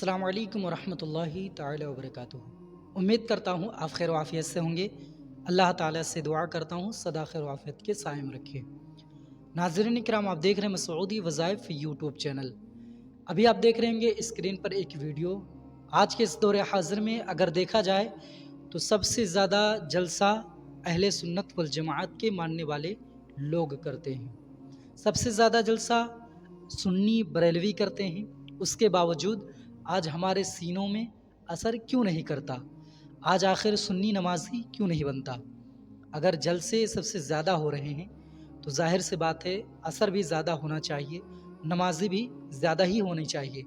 अस्सलाम वालेकुम वरहमतुल्लाहि ताला वबरकातुहू। उम्मीद करता हूँ आप खैर आफियत से होंगे। अल्लाह ताला से दुआ करता हूँ सदा खैर आफियत के सायम रखे। नाज़रीन इकराम, आप देख रहे हैं मसऊदी वज़ाइफ यूट्यूब चैनल। अभी आप देख रहे होंगे स्क्रीन पर एक वीडियो। आज के इस दौर हाज़िर में अगर देखा जाए तो सबसे ज़्यादा जलसा अहले सुन्नत वल जमाअत के मानने वाले लोग करते हैं। सबसे ज़्यादा जलसा सुन्नी बरेलवी करते हैं। उसके बावजूद आज हमारे सीनों में असर क्यों नहीं करता? आज आखिर सुन्नी नमाज़ी क्यों नहीं बनता? अगर जलसे सबसे ज़्यादा हो रहे हैं तो ज़ाहिर सी बात है असर भी ज़्यादा होना चाहिए, नमाज़ी भी ज़्यादा ही होनी चाहिए।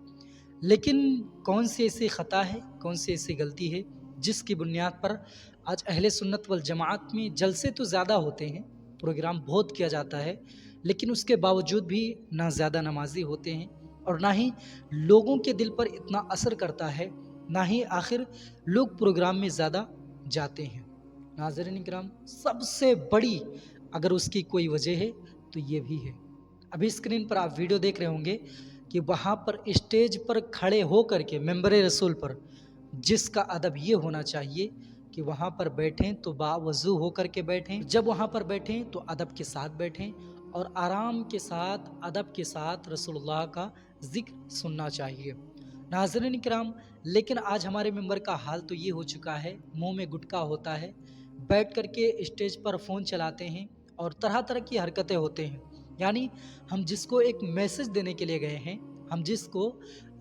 लेकिन कौन सी ऐसी ख़ता है, कौन सी ऐसी गलती है जिसकी बुनियाद पर आज अहले सुन्नत वल जमाअत में जलसे तो ज़्यादा होते हैं, प्रोग्राम बहुत किया जाता है, लेकिन उसके बावजूद भी ना ज़्यादा नमाज़ी होते हैं और ना ही लोगों के दिल पर इतना असर करता है, ना ही आखिर लोग प्रोग्राम में ज़्यादा जाते हैं। नाज़रीन इकराम, सबसे बड़ी अगर उसकी कोई वजह है तो ये भी है। अभी स्क्रीन पर आप वीडियो देख रहे होंगे कि वहाँ पर स्टेज पर खड़े हो कर के मेंबर रसूल पर जिसका अदब ये होना चाहिए कि वहाँ पर बैठें तो बावज़ू होकर के बैठें, जब वहाँ पर बैठें तो अदब के साथ बैठें और आराम के साथ अदब के साथ रसूलुल्लाह का ज़िक्र सुनना चाहिए। नाज़रीन इकराम, लेकिन आज हमारे मेंबर का हाल तो ये हो चुका है, मुंह में गुटखा होता है, बैठ कर के स्टेज पर फ़ोन चलाते हैं और तरह तरह की हरकतें होते हैं। यानी हम जिसको एक मैसेज देने के लिए गए हैं, हम जिसको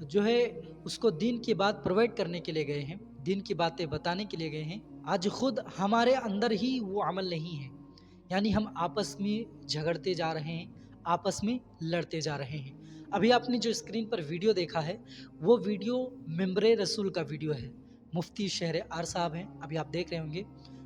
जो है उसको दीन की बात प्रोवाइड करने के लिए गए हैं, दीन की बातें बताने के लिए गए हैं, आज खुद हमारे अंदर ही वो अमल नहीं है। यानी हम आपस में झगड़ते जा रहे हैं, आपस में लड़ते जा रहे हैं। अभी आपने जो स्क्रीन पर वीडियो देखा है वो वीडियो मेंबर रसूल का वीडियो है। मुफ्ती शहर आर साहब हैं, अभी आप देख रहे होंगे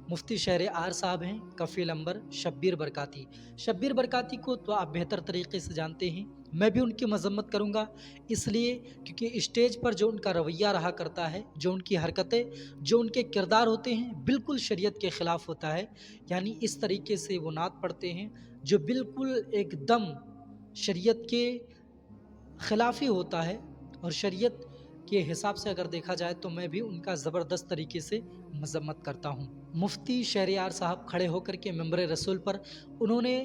मुफ्ती शहर आर साहब हैं, कफ़ील अंबर शब्बीर बरकाती। शब्बीर बरकाती को तो आप बेहतर तरीके से जानते हैं, मैं भी उनकी मजम्मत करूंगा इसलिए क्योंकि स्टेज पर जो उनका रवैया रहा करता है, जो उनकी हरकतें, जो उनके किरदार होते हैं, बिल्कुल शरीयत के ख़िलाफ़ होता है। यानी इस तरीके से वो नात पढ़ते हैं जो बिल्कुल एकदम शरीयत के ख़िलाफ़ ही होता है और शरीयत के हिसाब से अगर देखा जाए तो मैं भी उनका ज़बरदस्त तरीके से मज़म्मत करता हूँ। मुफ्ती शहरयार साहब खड़े होकर के मेंबर रसूल पर उन्होंने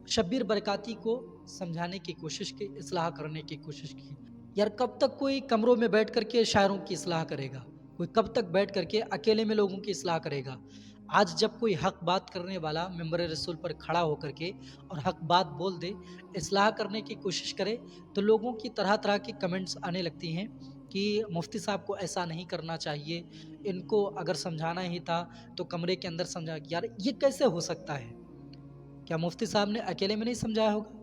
शब्बीर बरकाती को समझाने की कोशिश की, इस्लाह करने की कोशिश की। यार कब तक कोई कमरों में बैठ कर के शायरों की इस्लाह करेगा? कोई कब तक बैठ कर के अकेले में लोगों की इस्लाह करेगा? आज जब कोई हक़ बात करने वाला मेंबर रसूल पर खड़ा होकर के और हक़ बात बोल दे, इस्लाह करने की कोशिश करे, तो लोगों की तरह-तरह की कमेंट्स आने लगती हैं कि मुफ्ती साहब को ऐसा नहीं करना चाहिए, इनको अगर समझाना ही था तो कमरे के अंदर समझा। यार ये कैसे हो सकता है? क्या मुफ्ती साहब ने अकेले में नहीं समझाया होगा?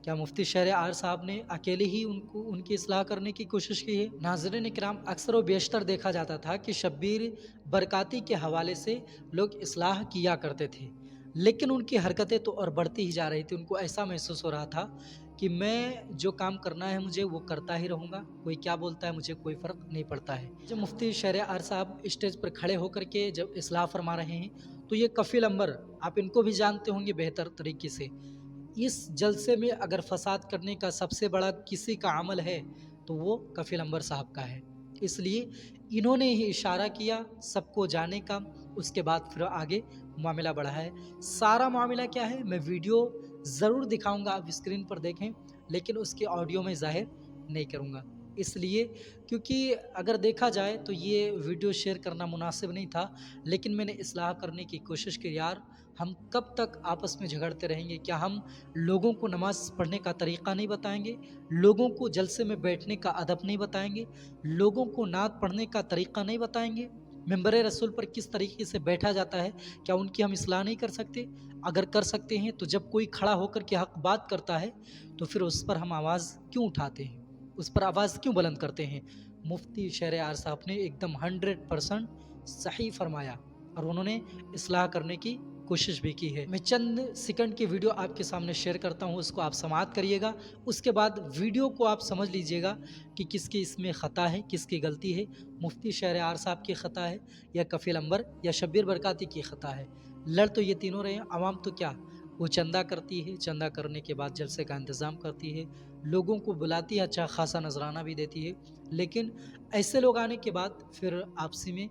क्या मुफ्ती शहर आर साहब ने अकेले ही उनको उनकी इस्लाह करने की कोशिश की है? नाज़रीन इकराम, अक्सर व बेशतर देखा जाता था कि शब्बीर बरकाती के हवाले से लोग इस्लाह किया करते थे, लेकिन उनकी हरकतें तो और बढ़ती ही जा रही थी। उनको ऐसा महसूस हो रहा था कि मैं जो काम करना है मुझे वो करता ही रहूँगा, कोई क्या बोलता है मुझे कोई फ़र्क नहीं पड़ता है। जब मुफ्ती शहर आर साहब स्टेज पर खड़े होकर के जब इस्लाह फरमा रहे हैं तो ये कफ़ील अंबर, आप इनको भी जानते होंगे बेहतर तरीके से। इस जलसे में अगर फसाद करने का सबसे बड़ा किसी का अमल है तो वो कफ़ील अंबर साहब का है। इसलिए इन्होंने ही इशारा किया सबको जाने का, उसके बाद फिर आगे मामला बढ़ा है। सारा मामला क्या है मैं वीडियो ज़रूर दिखाऊंगा, आप स्क्रीन पर देखें, लेकिन उसके ऑडियो में ज़ाहिर नहीं करूँगा। इसलिए क्योंकि अगर देखा जाए तो ये वीडियो शेयर करना मुनासिब नहीं था, लेकिन मैंने इस्लाह करने की कोशिश की। यार हम कब तक आपस में झगड़ते रहेंगे? क्या हम लोगों को नमाज़ पढ़ने का तरीक़ा नहीं बताएँगे? लोगों को जलसे में बैठने का अदब नहीं बताएँगे? लोगों को नात पढ़ने का तरीक़ा नहीं बताएँगे? मिंबर रसूल पर किस तरीके से बैठा जाता है, क्या उनकी हम इस्लाह नहीं कर सकते? अगर कर सकते हैं तो जब कोई खड़ा होकर के हक़ बात करता है तो फिर उस पर हम आवाज़ क्यों उठाते हैं? उस पर आवाज़ क्यों बुलंद करते हैं? मुफ्ती शहरयार साहब ने एकदम 100% सही फरमाया और उन्होंने इस्लाह करने की कोशिश भी की है। मैं चंद सेकंड की वीडियो आपके सामने शेयर करता हूँ, उसको आप समाअत करिएगा। उसके बाद वीडियो को आप समझ लीजिएगा कि किसकी इसमें ख़ता है, किसकी गलती है, मुफ्ती शहरयार साहब की ख़ता है या कफ़ील अंबर या शब्बीर बरकाती की ख़ता है। लड़ तो ये तीनों रहे हैं, अवाम तो क्या वो चंदा करती है, चंदा करने के बाद जलसे का इंतज़ाम करती है, लोगों को बुलाती है, अच्छा खासा नजराना भी देती है। लेकिन ऐसे लोग आने के बाद फिर आपसी में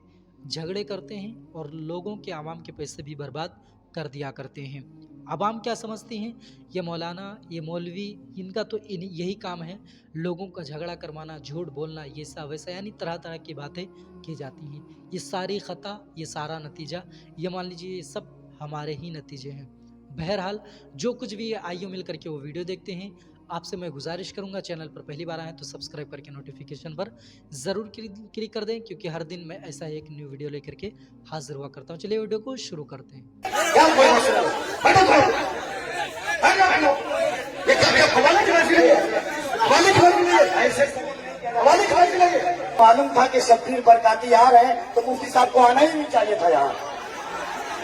झगड़े करते हैं और लोगों के आवाम के पैसे भी बर्बाद कर दिया करते हैं। आवाम क्या समझती हैं, ये मौलाना, ये मौलवी, इनका तो यही काम है, लोगों का झगड़ा करवाना, झूठ बोलना, ये सा वैसा, यानी तरह तरह की बातें की जाती हैं। ये सारी ख़ता, ये सारा नतीजा, ये मान लीजिए ये सब हमारे ही नतीजे हैं। बहरहाल जो कुछ भी है, आइए मिल करके वो वीडियो देखते हैं। आपसे मैं गुजारिश करूंगा, चैनल पर पहली बार आए तो सब्सक्राइब करके नोटिफिकेशन पर ज़रूर क्लिक कर दें, क्योंकि हर दिन मैं ऐसा एक न्यू वीडियो लेकर के हाजिर हुआ करता हूँ। चलिए वीडियो को शुरू करते हैं। क्या कोई मसला नहीं। बैठो थोड़ा, बैठो। ये क्या हवाले की बात है? हवाले की बात नहीं है। ऐसे हवाले की बात नहीं है। मालूम था कि शब्बीर बरकाती आ रहे हैं तो मुफ्ती साहब को आना ही नहीं चाहिए था यहाँ,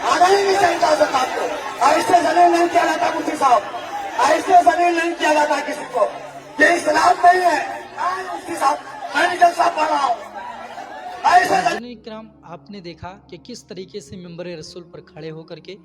आना ही नहीं चाहिए था सरकार को। ऐसे जलील नहीं किया जाता मुफ्ती साहब, ऐसे जलील नहीं किया जाता किसी को। ये इस्लाम नहीं है। मुफ्ती साहब मैं भी जलसा पढ़ रहा हूँ। नाज़रीन इकराम, आपने देखा कि किस तरीके से मिंबर रसूल पर खड़े होकर के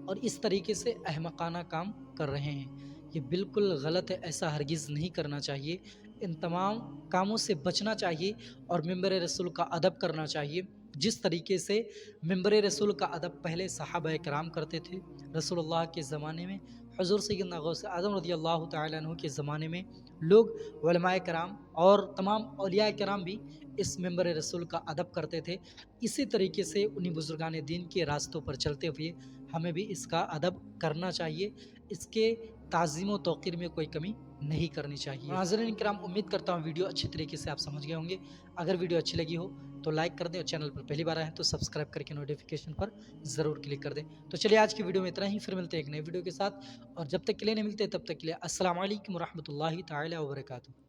और इस तरीके से अहमकाना काम कर रहे हैं। ये बिल्कुल गलत है, ऐसा हरगिज़ नहीं करना चाहिए। इन तमाम कामों से बचना चाहिए और मिंबर रसूल का अदब करना चाहिए। जिस तरीके से मिंबर रसूल का अदब पहले सहाबा कराम करते थे, रसूलुल्लाह के ज़माने में, हुज़ूर सैयदना गौस आज़म रज़ियल्लाहु तआला अन्हु के ज़माने में लोग, उलमाए कराम और तमाम औलिया कराम भी इस मिंबर रसूल का अदब करते थे। इसी तरीके से उन्हीं बुजुर्गान दीन के रास्तों पर चलते हुए हमें भी इसका अदब करना चाहिए। इसके ताज़ीम व तौक़ीर में कोई कमी नहीं करनी चाहिए। नाज़रीन किराम, उम्मीद करता हूँ वीडियो अच्छी तरीके से आप समझ गए होंगे। अगर वीडियो अच्छी लगी हो तो लाइक कर दें और चैनल पर पहली बार आए हैं तो सब्सक्राइब करके नोटिफिकेशन पर ज़रूर क्लिक कर दें। तो चलिए आज की वीडियो में इतना ही, फिर मिलते हैं एक नई वीडियो के साथ, और जब तक के लिए नहीं मिलते तब तक के लिए अस्सलाम वालेकुम रहमतुल्लाहि ताला व बरकातुहू।